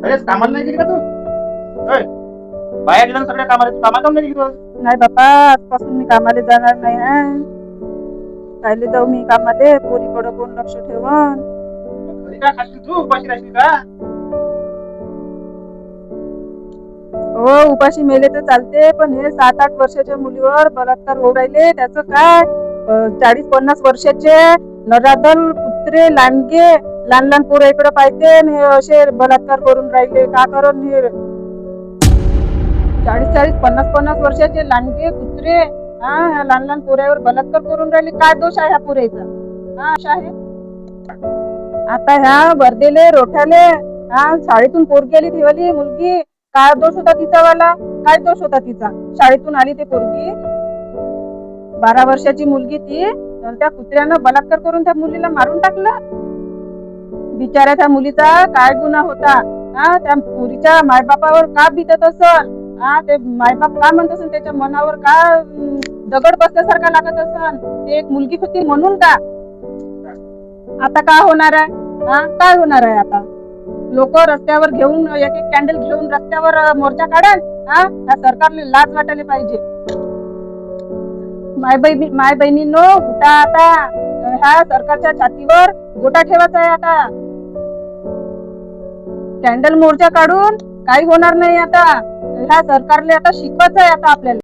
खरंच कामाला नाही गेली का तू? होय. बाया गेल्या ना सगळ्या कामाला, तू कामाला काऊन नाही गेली रोज? नाही बाबा, आजपासून मी कामाला जाणार नाही. कायले जाऊ मी कामाले? पोरीकडे कोण लक्ष ठेवण? मग घरी काय खाशील तू? उपाशी राहशील का? हो, उपाशी मेले तर चालते, पण हे 7-8 वर्षाच्या मुलीवर बलात्कार होऊ राहिले, त्याचं काय? 40-50 वर्षाचे नराधम कुत्रे लांडगे लहान लहान पोरं इकडे पाहिजे आणि हे असे बलात्कार करून राहिले. का करून हे 40-50 वर्षाचे लांडगे कुत्रे ह्या लहान लहान पोऱ्यावर बलात्कार करून राहिले? काय दोष आहे ह्या पोरीचा? अशा आहे. आता ह्या वर्देले रोठ्याले शाळेतून पोरगी आली ठेवली मुलगी, काय दोष होता तिचा वाला? काय दोष होता तिचा? शाळेतून आली ते पोरगी, 12 वर्षाची मुलगी ती, त्या कुत्र्यानं बलात्कार करून त्या मुलीला मारून टाकलं. बिचाऱ्या त्या मुलीचा काय गुन्हा होता? त्या पोरीच्या मायबापावर का बितत असल? ते मायबाप का म्हणत असेल, त्याच्या मनावर का दगड बसल्यासारखा लागत असेल? ते एक मुलगी होती म्हणून का? आता काय होणार आहे? काय होणार आहे आता? लोक रस्त्यावर घेऊन एक एक कॅन्डल घेऊन रस्त्यावर मोर्चा काढाल. त्या सरकारने लाज वाटायला पाहिजे. माय बहिणींनो, उठा आता. ह्या सरकारच्या छातीवर गोटा ठेवायचा आहे आता. कॅन्डल मोर्चा काढून काही होणार नाही आता. ह्या सरकारने आता शिकवायचं आहे आता आपल्याला.